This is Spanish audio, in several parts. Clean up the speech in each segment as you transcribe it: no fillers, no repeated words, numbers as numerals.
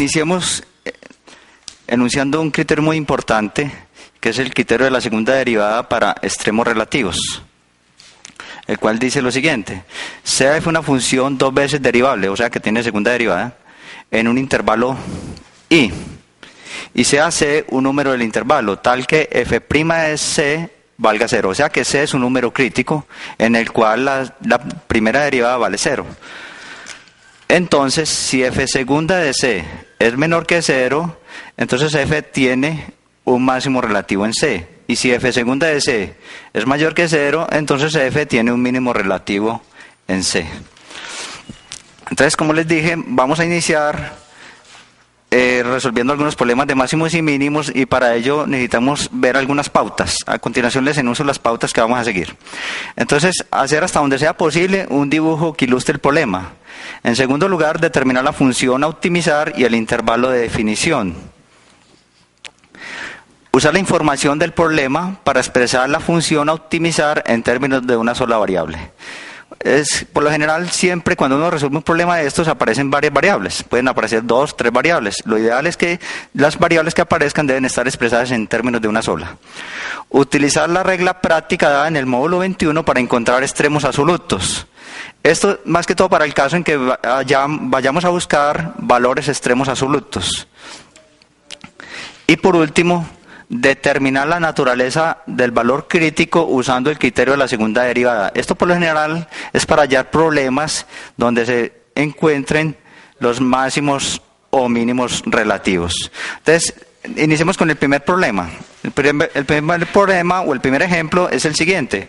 iniciemos enunciando un criterio muy importante, que es el criterio de la segunda derivada para extremos relativos, el cual dice lo siguiente: sea f una función dos veces derivable, o sea que tiene segunda derivada, en un intervalo i, y sea c un número del intervalo, tal que f' de c valga 0, o sea que c es un número crítico en el cual la primera derivada vale 0. Entonces, si f segunda de c es menor que 0, entonces f tiene un máximo relativo en c. Y si f segunda de c es mayor que 0, entonces f tiene un mínimo relativo en c. Entonces, como les dije, vamos a iniciar resolviendo algunos problemas de máximos y mínimos, y para ello necesitamos ver algunas pautas. A continuación les enuncio las pautas que vamos a seguir. Entonces, hacer hasta donde sea posible un dibujo que ilustre el problema. En segundo lugar, determinar la función a optimizar y el intervalo de definición. Usar la información del problema para expresar la función a optimizar en términos de una sola variable. Por lo general, siempre cuando uno resuelve un problema de estos aparecen varias variables. Pueden aparecer 2, 3 variables. Lo ideal es que las variables que aparezcan deben estar expresadas en términos de una sola. Utilizar la regla práctica dada en el módulo 21 para encontrar extremos absolutos. Esto más que todo para el caso en que vayamos a buscar valores extremos absolutos. Y por último, determinar la naturaleza del valor crítico usando el criterio de la segunda derivada. Esto por lo general es para hallar problemas donde se encuentren los máximos o mínimos relativos. Entonces, iniciemos con el primer problema. El primer problema o el primer ejemplo es el siguiente.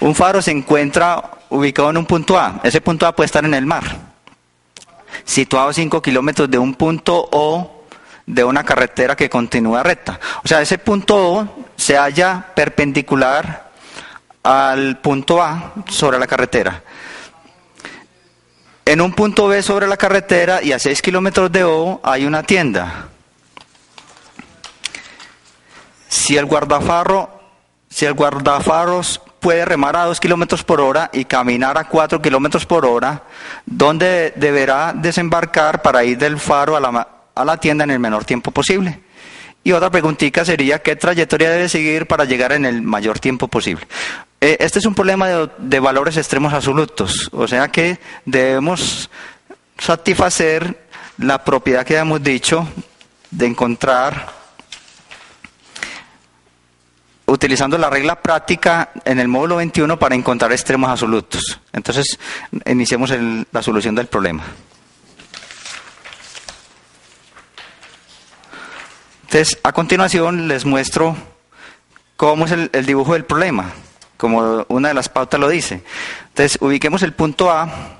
Un faro se encuentra ubicado en un punto A. Ese punto A puede estar en el mar, situado a 5 kilómetros de un punto O de una carretera que continúa recta. O sea, ese punto O se halla perpendicular al punto A sobre la carretera. En un punto B sobre la carretera y a 6 kilómetros de O hay una tienda. Si el guardafaros puede remar a 2 kilómetros por hora y caminar a 4 kilómetros por hora, ¿dónde deberá desembarcar para ir del faro a la tienda en el menor tiempo posible? Y otra preguntita sería: ¿qué trayectoria debe seguir para llegar en el mayor tiempo posible? Este es un problema de valores extremos absolutos, o sea que debemos satisfacer la propiedad que hemos dicho de encontrar, utilizando la regla práctica en el módulo 21 para encontrar extremos absolutos. Entonces, iniciemos la solución del problema. Entonces, a continuación les muestro cómo es el dibujo del problema, como una de las pautas lo dice. Entonces, ubiquemos el punto A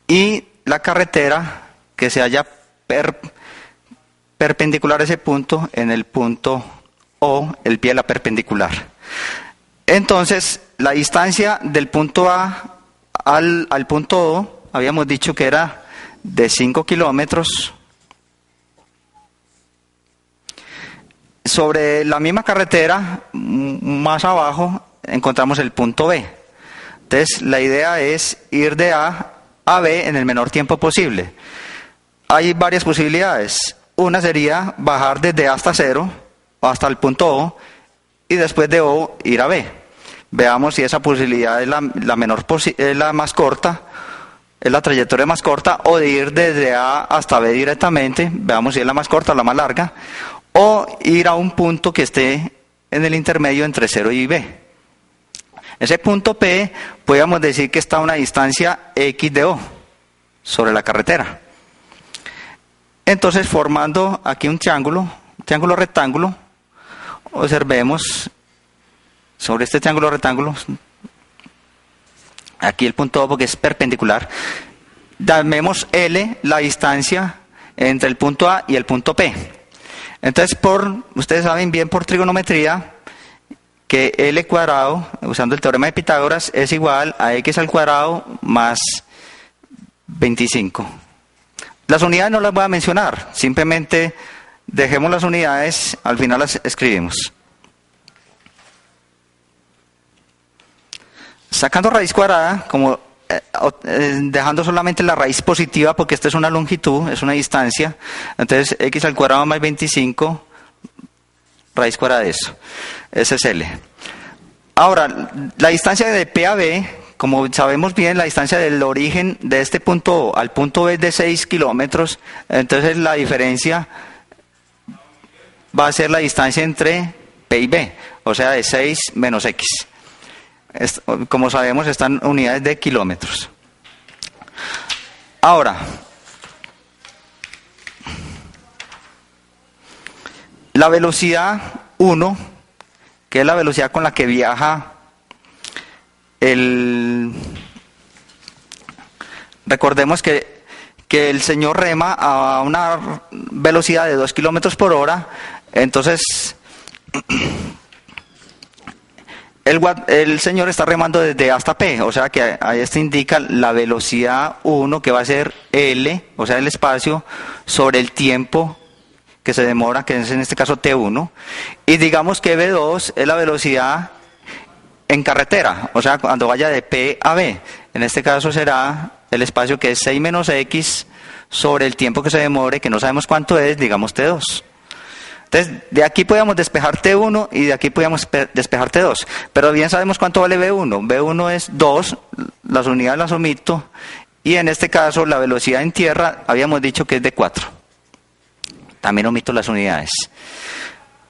y la carretera que se halla perpendicular a ese punto, en el punto O, el pie de la perpendicular. Entonces, la distancia del punto A al punto O, habíamos dicho que era de 5 kilómetros. Sobre la misma carretera, más abajo, encontramos el punto B. Entonces, la idea es ir de A a B en el menor tiempo posible. Hay varias posibilidades. Una sería bajar desde A hasta 0, hasta el punto O, y después de O ir a B. Veamos si esa posibilidad es la más corta, es la trayectoria más corta, o de ir desde A hasta B directamente. Veamos si es la más corta o la más larga, o ir a un punto que esté en el intermedio entre 0 y B. Ese punto P, podríamos decir que está a una distancia X de O sobre la carretera. Entonces, formando aquí un triángulo rectángulo, observemos sobre este triángulo rectángulo, aquí el punto O porque es perpendicular, llamemos L la distancia entre el punto A y el punto P. Entonces, ustedes saben bien por trigonometría que L cuadrado, usando el teorema de Pitágoras, es igual a X al cuadrado más 25. Las unidades no las voy a mencionar, simplemente dejemos las unidades, al final las escribimos. Sacando raíz cuadrada, como dejando solamente la raíz positiva, porque esta es una longitud, es una distancia. Entonces, x al cuadrado más 25, raíz cuadrada de eso. Ese es L. Ahora, la distancia de P a B, como sabemos bien, la distancia del origen de este punto O al punto B es de 6 kilómetros. Entonces, la diferencia va a ser la distancia entre P y B, o sea, de 6 menos X. Como sabemos, están unidades de kilómetros. Ahora, la velocidad 1, que es la velocidad con la que viaja recordemos que el señor rema a una velocidad de 2 kilómetros por hora, entonces el señor está remando desde A hasta P, o sea que ahí esto indica la velocidad 1, que va a ser L, o sea el espacio, sobre el tiempo que se demora, que es en este caso T1, y digamos que V2 es la velocidad en carretera, o sea cuando vaya de P a B, en este caso será el espacio que es 6 menos X sobre el tiempo que se demore, que no sabemos cuánto es, digamos T2. Entonces, de aquí podíamos despejar T1 y de aquí podíamos despejar T2. Pero bien sabemos cuánto vale V1. V1 es 2, las unidades las omito, y en este caso la velocidad en tierra habíamos dicho que es de 4. También omito las unidades.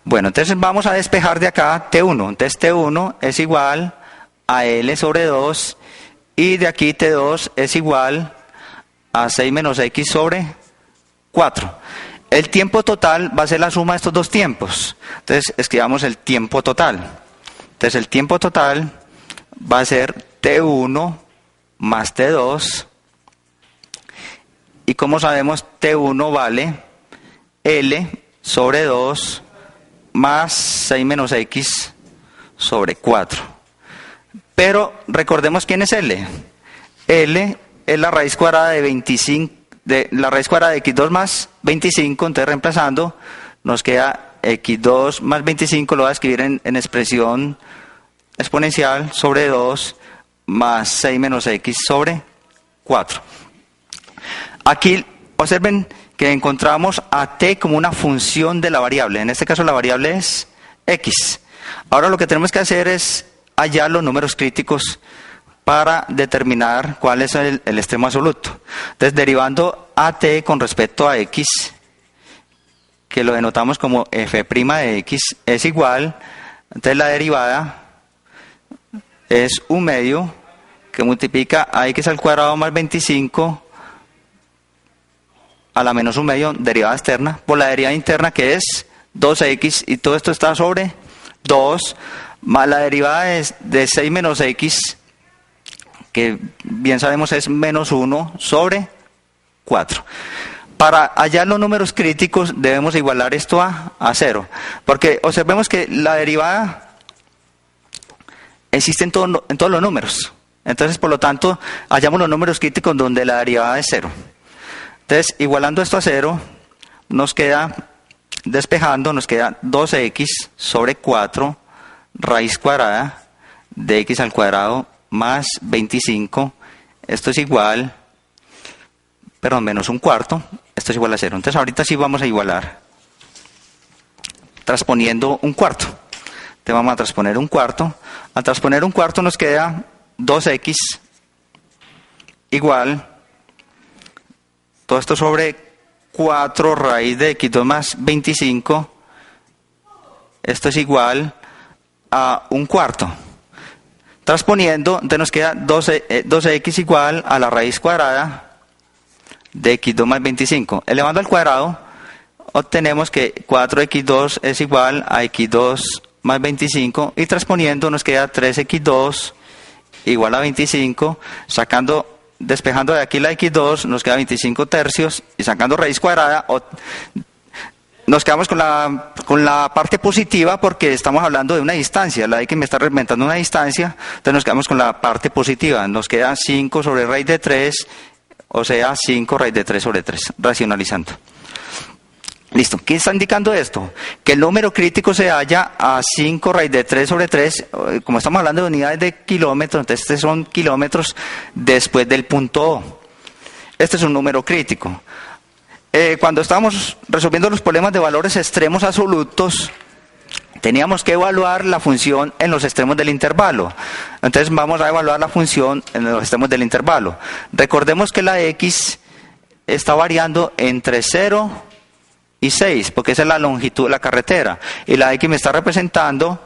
Bueno, entonces vamos a despejar de acá T1. Entonces T1 es igual a L sobre 2, y de aquí T2 es igual a 6 menos X sobre 4. El tiempo total va a ser la suma de estos dos tiempos. Entonces escribamos el tiempo total. Entonces el tiempo total va a ser T1 más T2. Y como sabemos, T1 vale L sobre 2 más 6 menos X sobre 4. Pero recordemos quién es L. L es la raíz cuadrada de 25. De la raíz cuadrada de x2 más 25, entonces reemplazando, nos queda x2 más 25, lo voy a escribir en expresión exponencial, sobre 2 más 6 menos x sobre 4. Aquí observen que encontramos a t como una función de la variable, en este caso la variable es x. Ahora lo que tenemos que hacer es hallar los números críticos para determinar cuál es el extremo absoluto. Entonces, derivando a t con respecto a x, que lo denotamos como f' de x, es igual, entonces la derivada es 1 medio, que multiplica a x al cuadrado más 25 a la menos 1 medio, derivada externa, por la derivada interna, que es 2x, y todo esto está sobre 2, más la derivada es de 6 menos x, que bien sabemos es menos 1 sobre 4. Para hallar los números críticos debemos igualar esto a 0, porque observemos que la derivada existe en todos los números. Entonces, por lo tanto, hallamos los números críticos donde la derivada es 0. Entonces, igualando esto a 0, nos queda, despejando, nos queda 2x sobre 4 raíz cuadrada de x al cuadrado más 25, esto es igual, perdón, menos 1/4, esto es igual a 0. Entonces ahorita sí vamos a igualar, transponiendo 1/4. Entonces vamos a transponer 1/4, al transponer 1/4 nos queda 2x igual, todo esto sobre 4 raíz de x2 más 25, esto es igual a 1/4. Transponiendo, entonces nos queda 12x igual a la raíz cuadrada de x2 más 25. Elevando al cuadrado, obtenemos que 4x2 es igual a x2 más 25. Y transponiendo nos queda 3x2 igual a 25. Despejando de aquí la x2, nos queda 25 tercios. Y sacando raíz cuadrada, nos quedamos con la parte positiva, porque estamos hablando de una distancia. La x me está representando una distancia, entonces nos quedamos con la parte positiva. Nos queda 5 sobre raíz de 3, o sea 5 raíz de 3 sobre 3, racionalizando. Listo, ¿qué está indicando esto? Que el número crítico se halla a 5 raíz de 3 sobre 3, como estamos hablando de unidades de kilómetros, entonces estos son kilómetros después del punto O. Este es un número crítico. Cuando estábamos resolviendo los problemas de valores extremos absolutos, teníamos que evaluar la función en los extremos del intervalo. Entonces vamos a evaluar la función en los extremos del intervalo. Recordemos que la x está variando entre 0 y 6, porque esa es la longitud de la carretera. Y la x me está representando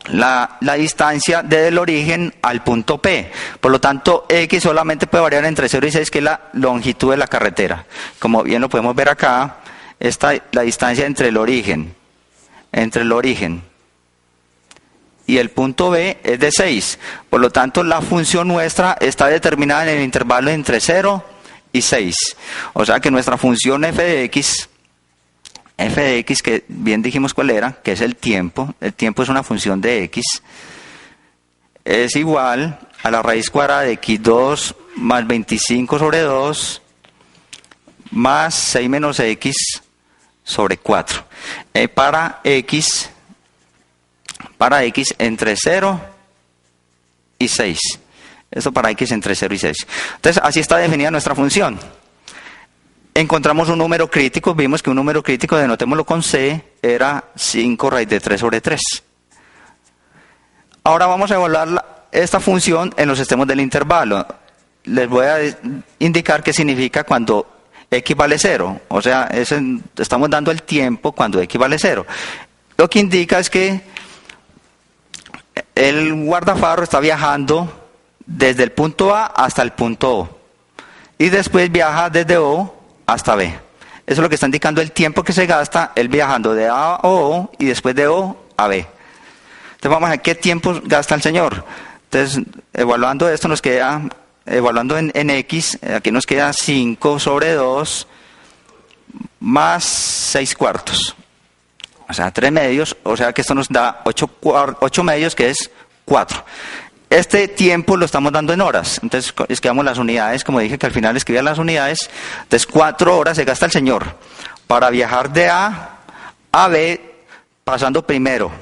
la distancia desde el origen al punto P. Por lo tanto, x solamente puede variar entre 0 y 6, que es la longitud de la carretera. Como bien lo podemos ver acá, la distancia entre el origen y el punto B es de 6. Por lo tanto, la función nuestra está determinada en el intervalo entre 0 y 6. O sea que nuestra función f de x, que bien dijimos cuál era, que es el tiempo es una función de x, es igual a la raíz cuadrada de x2 más 25 sobre 2 más 6 menos x sobre 4. Para x entre 0 y 6. Esto para x entre 0 y 6. Entonces, así está definida nuestra función. Encontramos un número crítico, vimos que un número crítico, denotémoslo con C, era 5 raíz de 3 sobre 3. Ahora vamos a evaluar esta función en los extremos del intervalo. Les voy a indicar qué significa cuando x vale 0. O sea, estamos dando el tiempo cuando x vale 0. Lo que indica es que el guardafaro está viajando desde el punto A hasta el punto O. Y después viaja desde O hasta B. Eso es lo que está indicando el tiempo que se gasta él viajando de A a O y después de O a B. Entonces vamos a ver qué tiempo gasta el señor. Entonces, evaluando esto nos queda, evaluando en X, aquí nos queda 5 sobre 2 más 6 cuartos. O sea, 3 medios, o sea que esto nos da 8 medios, que es 4. Este tiempo lo estamos dando en horas. Entonces escribamos las unidades, como dije que al final escribía las unidades. Entonces 4 horas se gasta el señor para viajar de A a B, pasando primero.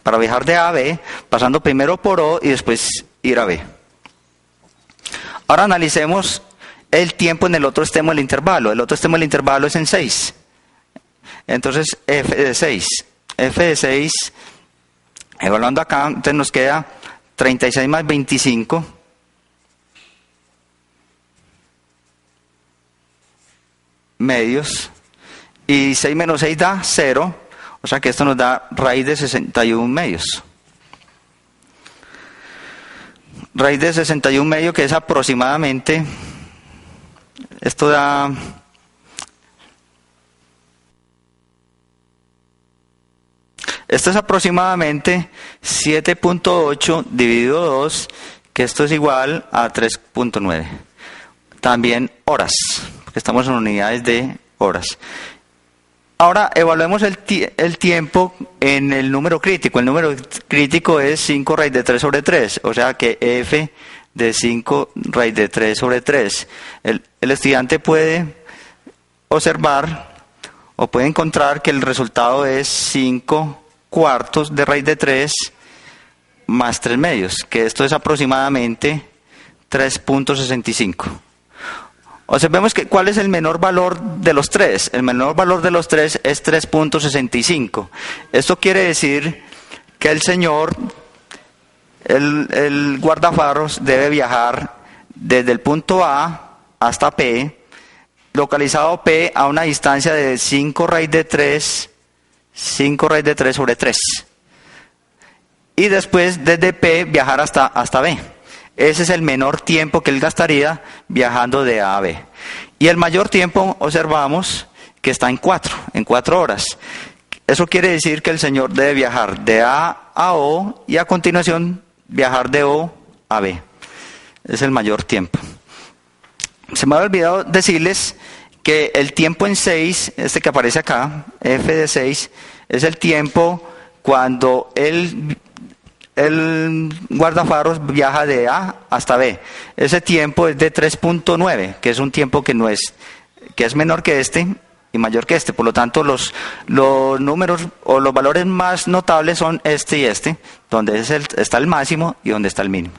Para viajar de A a B, pasando primero por O y después ir a B. Ahora analicemos el tiempo en el otro extremo del intervalo. El otro extremo del intervalo es en 6. Entonces f de 6, evaluando acá, entonces nos queda 36 más 25 medios, y 6 menos 6 da 0, o sea que esto nos da raíz de 61 medios. Raíz de 61 medios, que es aproximadamente, esto da... Esto es aproximadamente 7.8 dividido 2, que esto es igual a 3.9. También horas, porque estamos en unidades de horas. Ahora evaluemos el tiempo en el número crítico. El número crítico es 5 raíz de 3 sobre 3, o sea que f de 5 raíz de 3 sobre 3. El estudiante puede observar o puede encontrar que el resultado es 5 cuartos de raíz de 3 más 3 medios, que esto es aproximadamente 3.65. Observemos que cuál es el menor valor de los 3. El menor valor de los 3 es 3.65. Esto quiere decir que el señor, el guardafaros, debe viajar desde el punto A hasta P, localizado P a una distancia de 5 raíz de 3 sobre 3. Y después desde P viajar hasta B. Ese es el menor tiempo que él gastaría viajando de A a B. Y el mayor tiempo observamos que está en 4 horas. Eso quiere decir que el señor debe viajar de A a O y a continuación viajar de O a B. Es el mayor tiempo. Se me ha olvidado decirles que el tiempo en 6, este que aparece acá, f de 6, es el tiempo cuando él el guardafaros viaja de A hasta B. Ese tiempo es de 3.9, que es un tiempo que es menor que este y mayor que este. Por lo tanto, los números o los valores más notables son este y este, donde está el máximo y donde está el mínimo.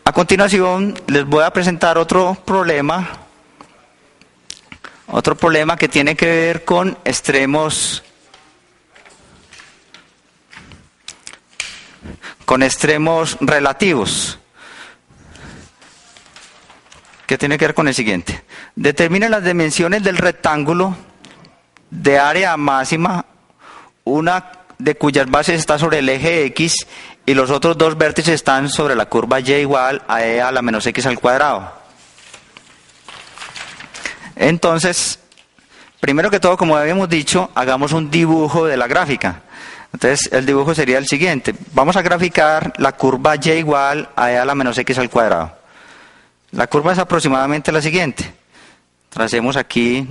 A continuación, les voy a presentar otro problema que tiene que ver con extremos relativos, que tiene que ver con el siguiente. Determine las dimensiones del rectángulo de área máxima, una de cuyas bases está sobre el eje X y los otros dos vértices están sobre la curva Y igual a E a la menos X al cuadrado. Entonces, primero que todo, como habíamos dicho, hagamos un dibujo de la gráfica. Entonces, el dibujo sería el siguiente. Vamos a graficar la curva Y igual a E a la menos X al cuadrado. La curva es aproximadamente la siguiente. Tracemos aquí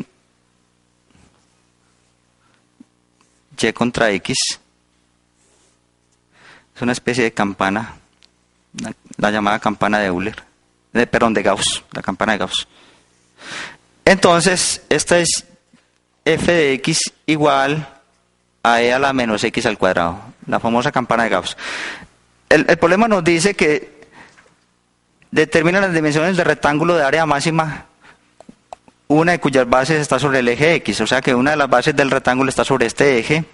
Y contra X. Es una especie de campana, la llamada campana de Euler. De Gauss, la campana de Gauss. Entonces, esta es f de x igual a e a la menos x al cuadrado, la famosa campana de Gauss. El problema nos dice que determina las dimensiones del rectángulo de área máxima, una de cuyas bases está sobre el eje X, o sea que una de las bases del rectángulo está sobre este eje,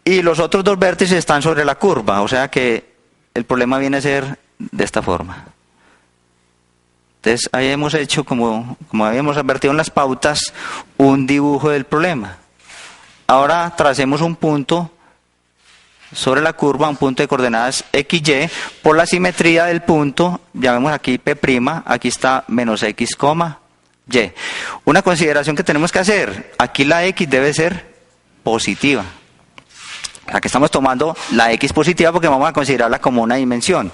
y los otros dos vértices están sobre la curva, o sea que el problema viene a ser de esta forma. Entonces ahí hemos hecho, como habíamos advertido en las pautas, un dibujo del problema. Ahora tracemos un punto sobre la curva, un punto de coordenadas XY, por la simetría del punto, llamemos aquí P', aquí está menos X, Y. Una consideración que tenemos que hacer, aquí la X debe ser positiva. Aquí estamos tomando la X positiva porque vamos a considerarla como una dimensión.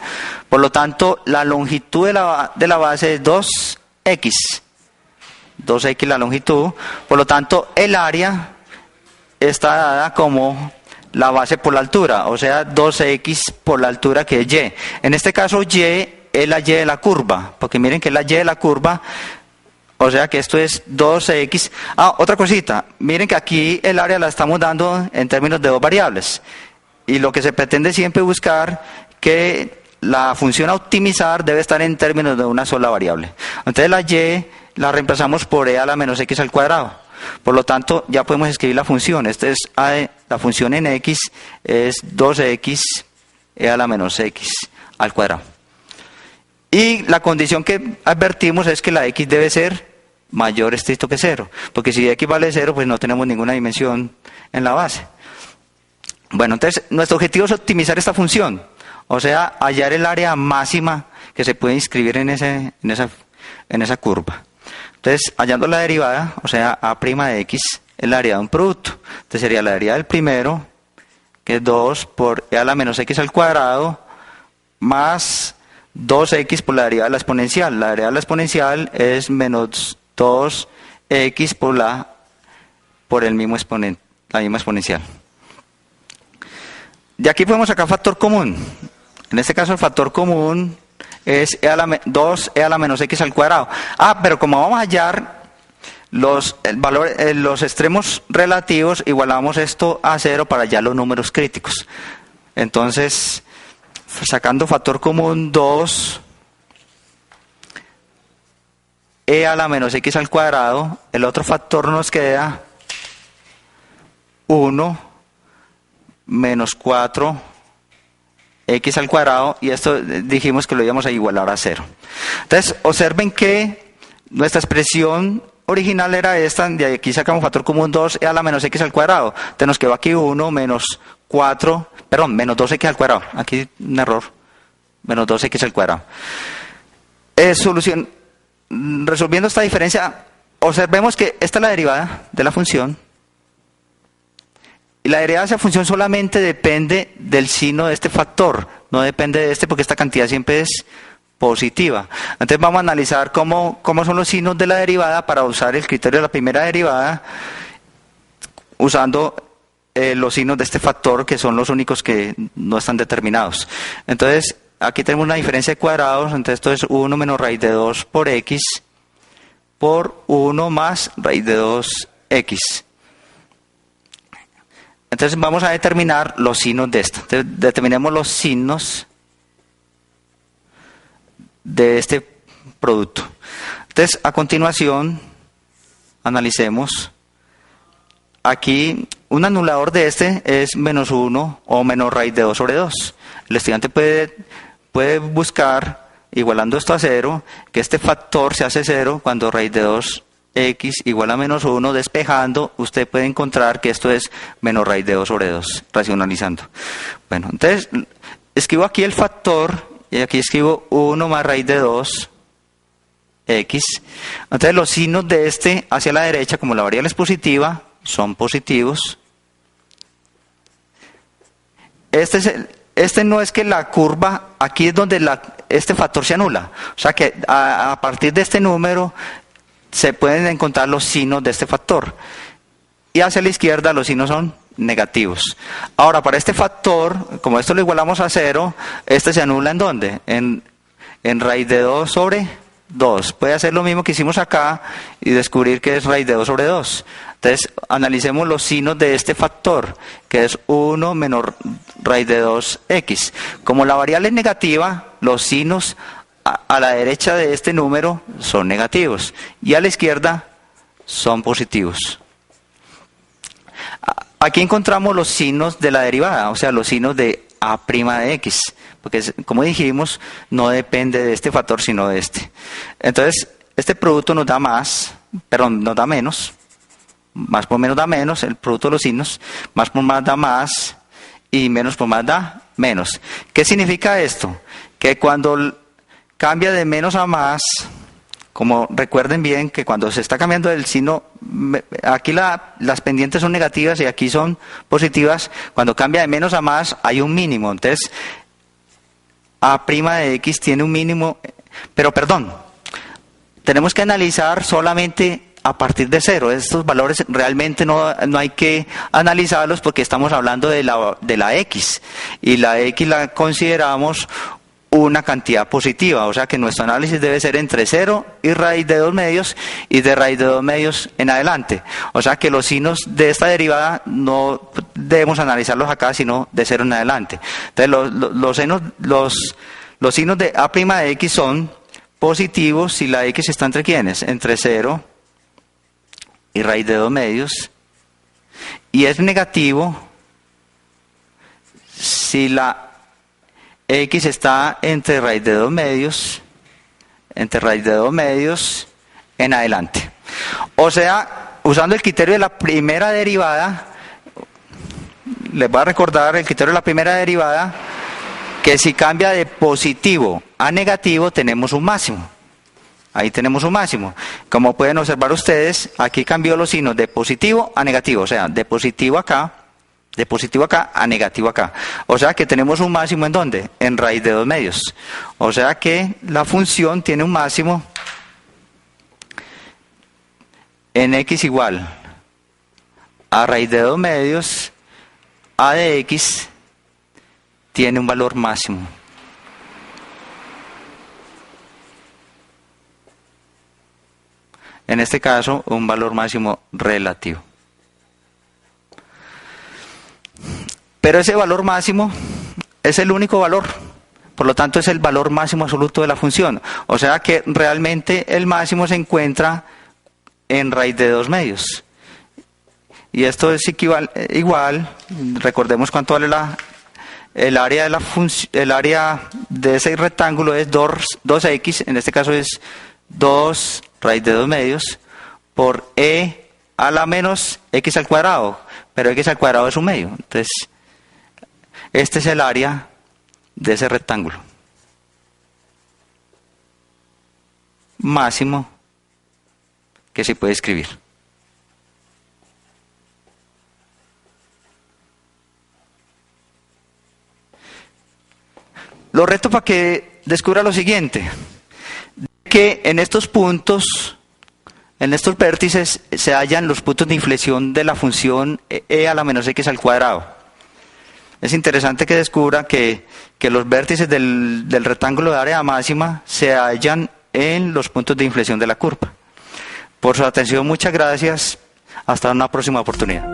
Por lo tanto, la longitud de la base es 2X. 2X la longitud. Por lo tanto, el área está dada como la base por la altura, o sea, 2X por la altura que es Y. En este caso, Y es la Y de la curva, porque miren que es la Y de la curva, o sea que esto es 2X. Otra cosita, miren que aquí el área la estamos dando en términos de dos variables. Y lo que se pretende siempre buscar que la función a optimizar debe estar en términos de una sola variable. Entonces la Y la reemplazamos por e a la menos X al cuadrado. Por lo tanto, ya podemos escribir la función. La función en X es 2X e a la menos X al cuadrado. Y la condición que advertimos es que la X debe ser mayor estricto que 0. Porque si X vale 0, pues no tenemos ninguna dimensión en la base. Bueno, entonces nuestro objetivo es optimizar esta función. O sea, hallar el área máxima que se puede inscribir en esa curva. Entonces, hallando la derivada, o sea, a' de x, es la derivada de un producto. Entonces sería la derivada del primero, que es 2 por e a la menos x al cuadrado, más 2x por la derivada de la exponencial. La derivada de la exponencial es menos 2x por la misma exponencial. De aquí podemos sacar factor común. En este caso el factor común es 2e a la menos x al cuadrado. Pero como vamos a hallar los extremos relativos, igualamos esto a 0 para hallar los números críticos. Entonces, sacando factor común 2 e a la menos x al cuadrado, el otro factor nos queda 1 menos 4 x al cuadrado, y esto dijimos que lo íbamos a igualar a 0. Entonces, observen que nuestra expresión original era esta, de aquí sacamos factor común 2 e a la menos x al cuadrado. Entonces nos quedó aquí 1 menos 2x al cuadrado. Aquí un error, menos 2x al cuadrado. Resolviendo esta diferencia, observemos que esta es la derivada de la función. Y la derivada de esa función solamente depende del signo de este factor, no depende de este porque esta cantidad siempre es positiva. Entonces vamos a analizar cómo son los signos de la derivada para usar el criterio de la primera derivada, usando los signos de este factor, que son los únicos que no están determinados. Entonces, aquí tenemos una diferencia de cuadrados, entonces esto es 1 menos raíz de 2 por x por 1 más raíz de 2x. Entonces vamos a determinar los signos de esto. Entonces, determinemos los signos de este producto. Entonces, a continuación, analicemos. Aquí, un anulador de este es menos 1 o menos raíz de 2 sobre 2. El estudiante puede buscar, igualando esto a 0, que este factor se hace 0 cuando raíz de 2x igual a menos 1, despejando, usted puede encontrar que esto es menos raíz de 2 sobre 2, racionalizando. Bueno, entonces, escribo aquí el factor, y aquí escribo 1 más raíz de 2x. Entonces, los signos de este hacia la derecha, como la variable es positiva, son positivos. Este no es que la curva, aquí es donde este factor se anula. O sea que a partir de este número se pueden encontrar los signos de este factor. Y hacia la izquierda los signos son negativos. Ahora, para este factor, como esto lo igualamos a 0, este se anula ¿en dónde? En raíz de 2 sobre 2. Puede hacer lo mismo que hicimos acá y descubrir que es raíz de 2 sobre 2. Entonces, analicemos los signos de este factor, que es 1 menos raíz de 2x. Como la variable es negativa, los signos a la derecha de este número son negativos y a la izquierda son positivos. Aquí encontramos los signos de la derivada, o sea, los signos de a' de x, porque como dijimos, no depende de este factor, sino de este. Entonces, este producto nos da nos da menos. Más por menos da menos, el producto de los signos. Más por más da más y menos por más da menos. ¿Qué significa esto? Que cuando cambia de menos a más, como recuerden bien que cuando se está cambiando el signo, aquí las pendientes son negativas y aquí son positivas. Cuando cambia de menos a más hay un mínimo. Entonces, a' de x tiene un mínimo, pero perdón, tenemos que analizar solamente a partir de 0. Estos valores realmente no hay que analizarlos porque estamos hablando de la x. Y la x la consideramos una cantidad positiva. O sea que nuestro análisis debe ser entre 0 y raíz de 2 medios y de raíz de 2 medios en adelante. O sea que los signos de esta derivada no debemos analizarlos acá, sino de 0 en adelante. Entonces los signos de a' de x son positivos si la x está entre ¿quiénes? Entre 0 y raíz de 2 medios, y es negativo si la x está entre raíz de 2 medios, en adelante. O sea, usando el criterio de la primera derivada, les voy a recordar el criterio de la primera derivada, que si cambia de positivo a negativo tenemos un máximo. Ahí tenemos un máximo. Como pueden observar ustedes, aquí cambió los signos de positivo a negativo. O sea, de positivo acá a negativo acá. O sea que tenemos un máximo ¿en dónde? En raíz de 2 medios. O sea que la función tiene un máximo en x igual a raíz de 2 medios, a de x tiene un valor máximo. En este caso, un valor máximo relativo. Pero ese valor máximo es el único valor. Por lo tanto, es el valor máximo absoluto de la función. O sea que realmente el máximo se encuentra en raíz de 2 medios. Y esto es igual, recordemos cuánto vale el área de ese rectángulo es 2x, en este caso es 2 raíz de 2 medios por e a la menos x al cuadrado, pero x al cuadrado es un medio. Entonces, este es el área de ese rectángulo máximo que se puede escribir. Lo reto para que descubra lo siguiente, que en estos puntos En estos vértices se hallan los puntos de inflexión de la función e a la menos x al cuadrado. Es interesante que descubra que los vértices del rectángulo de área máxima se hallan en los puntos de inflexión de la curva. Por su atención, muchas gracias. Hasta una próxima oportunidad.